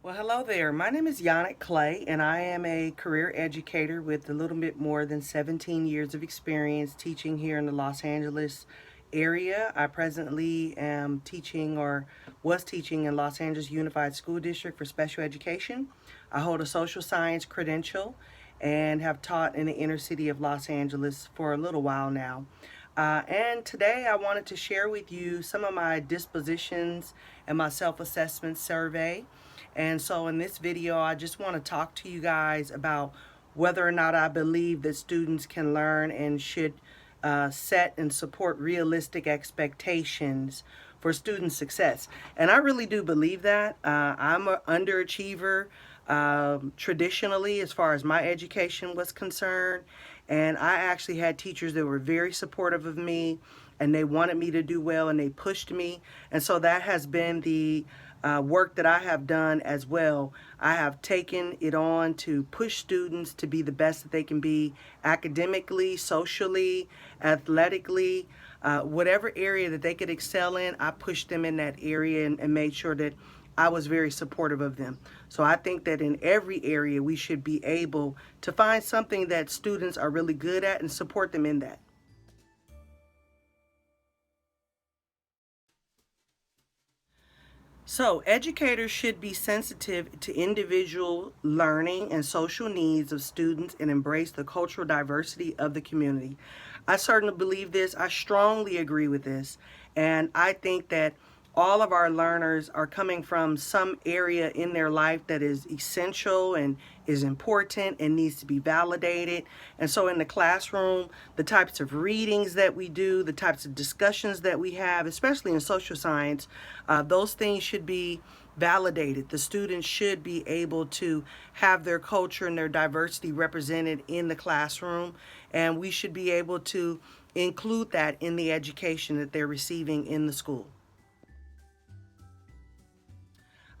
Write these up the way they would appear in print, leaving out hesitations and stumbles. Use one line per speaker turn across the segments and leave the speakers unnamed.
Well, hello there. My name is Yannick Clay, and I am a career educator with a little bit more than 17 years of experience teaching here in the Los Angeles area. I presently am teaching or was teaching in Los Angeles Unified School District for special education. I hold a social science credential and have taught in the inner city of Los Angeles for a little while now. And today I wanted to share with you some of my dispositions and my self-assessment survey. And so in this video, I just want to talk to you guys about whether or not I believe that students can learn and should set and support realistic expectations for student success. And I really do believe that. I'm an underachiever traditionally as far as my education was concerned. And I actually had teachers that were very supportive of me and they wanted me to do well and they pushed me. And so that has been the work that I have done as well. I have taken it on to push students to be the best that they can be academically, socially, athletically, whatever area that they could excel in, I pushed them in that area and made sure that I was very supportive of them. So I think that in every area we should be able to find something that students are really good at and support them in that. So, educators should be sensitive to individual learning and social needs of students and embrace the cultural diversity of the community. I certainly believe this. I strongly agree with this. And I think that all of our learners are coming from some area in their life that is essential and is important and needs to be validated. And so in the classroom, the types of readings that we do, the types of discussions that we have, especially in social science, those things should be validated. The students should be able to have their culture and their diversity represented in the classroom, and we should be able to include that in the education that they're receiving in the school.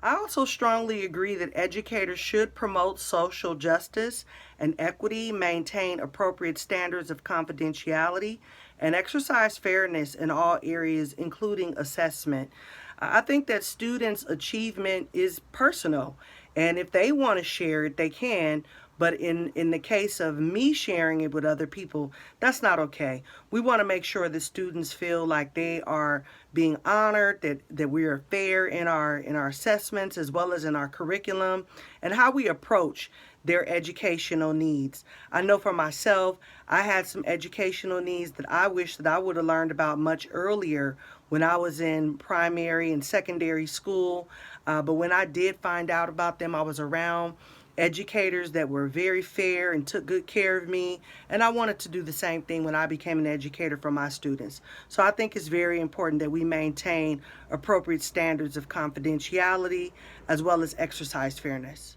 I also strongly agree that educators should promote social justice and equity, maintain appropriate standards of confidentiality, and exercise fairness in all areas, including assessment. I think that students' achievement is personal, and if they want to share it, they can. But in the case of me sharing it with other people, that's not okay. We want to make sure that students feel like they are being honored, that we are fair in our assessments as well as in our curriculum and how we approach their educational needs. I know for myself, I had some educational needs that I wish that I would have learned about much earlier when I was in primary and secondary school. But when I did find out about them, I was around educators that were very fair and took good care of me, and I wanted to do the same thing when I became an educator for my students. So I think it's very important that we maintain appropriate standards of confidentiality as well as exercise fairness.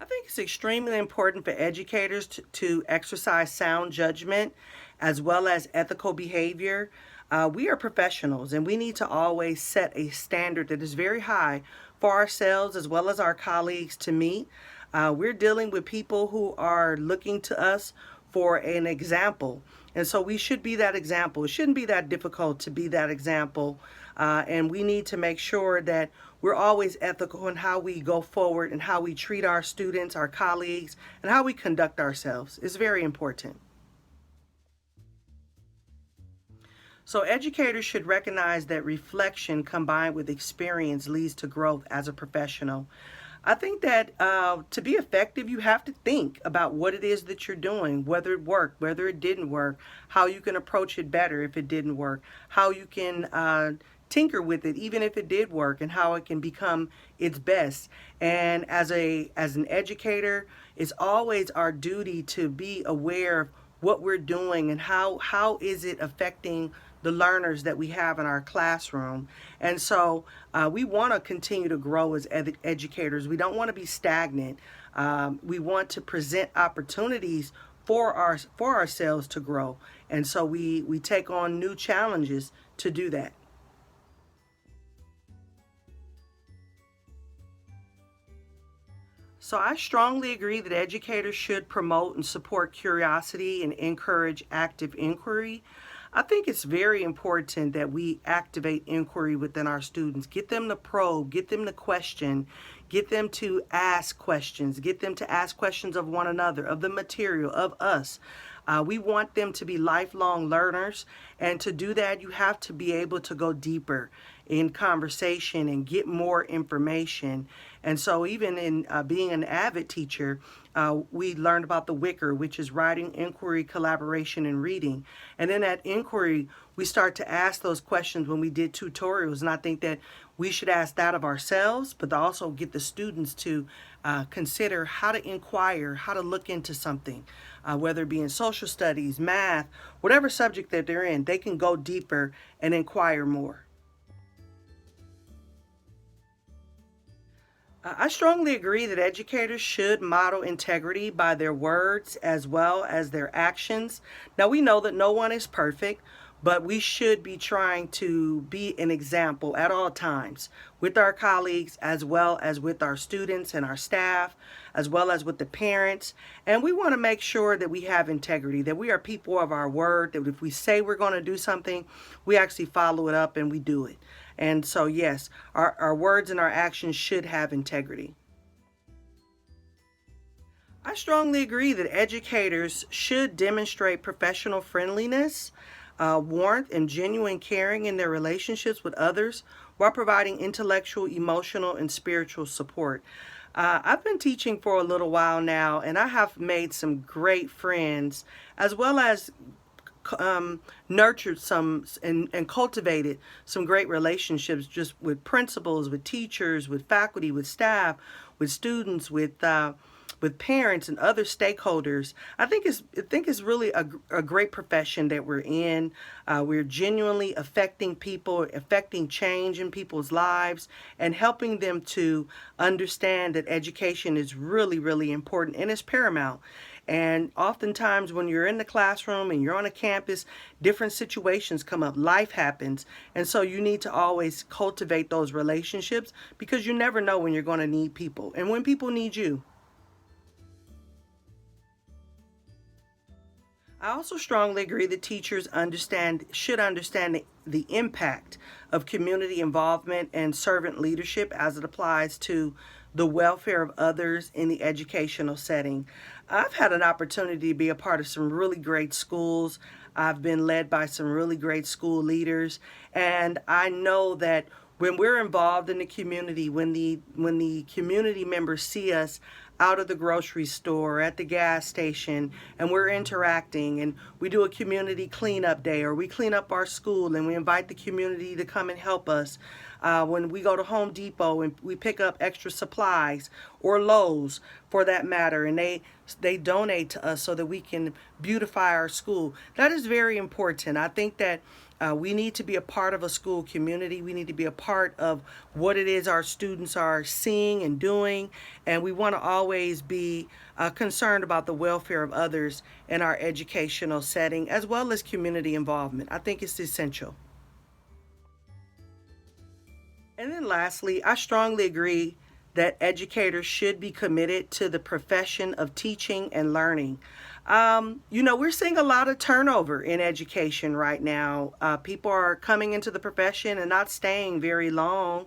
I think it's extremely important for educators to exercise sound judgment as well as ethical behavior. We are professionals and we need to always set a standard that is very high for ourselves as well as our colleagues to meet. We're dealing with people who are looking to us for an example. And so we should be that example. It shouldn't be that difficult to be that example. And we need to make sure that we're always ethical in how we go forward and how we treat our students, our colleagues, and how we conduct ourselves. It's very important. So educators should recognize that reflection combined with experience leads to growth as a professional. I think that to be effective, you have to think about what it is that you're doing, whether it worked, whether it didn't work, how you can approach it better if it didn't work, how you can tinker with it even if it did work, and how it can become its best. And as an educator, it's always our duty to be aware of what we're doing and how is it affecting the learners that we have in our classroom. And so we want to continue to grow as educators. We don't want to be stagnant. We want to present opportunities for ourselves to grow. And so we take on new challenges to do that. So I strongly agree that educators should promote and support curiosity and encourage active inquiry. I think it's very important that we activate inquiry within our students, get them to probe, get them to question, get them to ask questions, get them to ask questions of one another, of the material, of us. We want them to be lifelong learners, and to do that, you have to be able to go deeper in conversation and get more information. And so, even in being an avid teacher, we learned about the Wicker, which is writing, inquiry, collaboration, and reading. And in that inquiry, we start to ask those questions when we did tutorials. And I think that we should ask that of ourselves, but also get the students to consider how to inquire, how to look into something, whether it be in social studies, math, whatever subject that they're in, they can go deeper and inquire more. I strongly agree that educators should model integrity by their words as well as their actions. Now, we know that no one is perfect, but we should be trying to be an example at all times with our colleagues, as well as with our students and our staff, as well as with the parents. And we want to make sure that we have integrity, that we are people of our word, that if we say we're going to do something, we actually follow it up and we do it. And so, yes, our words and our actions should have integrity. I strongly agree that educators should demonstrate professional friendliness, warmth, and genuine caring in their relationships with others while providing intellectual, emotional, and spiritual support. I've been teaching for a little while now, and I have made some great friends, as well as nurtured some and cultivated some great relationships just with principals, with teachers, with faculty, with staff, with students, with parents and other stakeholders. I think it's really a great profession that we're in. We're genuinely affecting people, affecting change in people's lives, and helping them to understand that education is really, really important and is paramount. And oftentimes when you're in the classroom and you're on a campus, different situations come up, life happens. And so you need to always cultivate those relationships, because you never know when you're going to need people and when people need you. I also strongly agree that teachers should understand the impact of community involvement and servant leadership as it applies to the welfare of others in the educational setting. I've had an opportunity to be a part of some really great schools. I've been led by some really great school leaders, and I know that when we're involved in the community, when the community members see us out of the grocery store, at the gas station, and we're interacting, and we do a community cleanup day, or we clean up our school and we invite the community to come and help us. When we go to Home Depot and we pick up extra supplies, or Lowe's for that matter, and they donate to us so that we can beautify our school. That is very important. I think that we need to be a part of a school community. We need to be a part of what it is our students are seeing and doing. And we want to always be concerned about the welfare of others in our educational setting, as well as community involvement. I think it's essential. And then lastly, I strongly agree that educators should be committed to the profession of teaching and learning. We're seeing a lot of turnover in education right now. People are coming into the profession and not staying very long,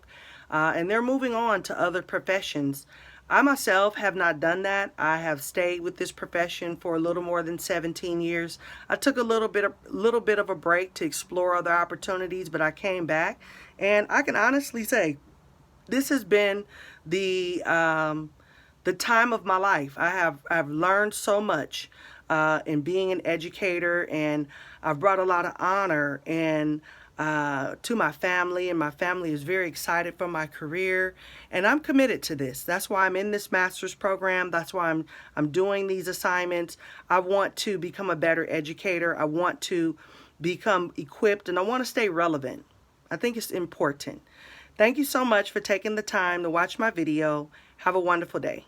and they're moving on to other professions. I myself have not done that. I have stayed with this profession for a little more than 17 years. I took a little bit of a break to explore other opportunities, but I came back, and I can honestly say this has been the time of my life. I've learned so much in being an educator, and I've brought a lot of honor and to my family, and my family is very excited for my career, and I'm committed to this. That's why I'm in this master's program. That's why I'm doing these assignments. I want to become a better educator. I want to become equipped, and I want to stay relevant. I think it's important. Thank you so much for taking the time to watch my video. Have a wonderful day.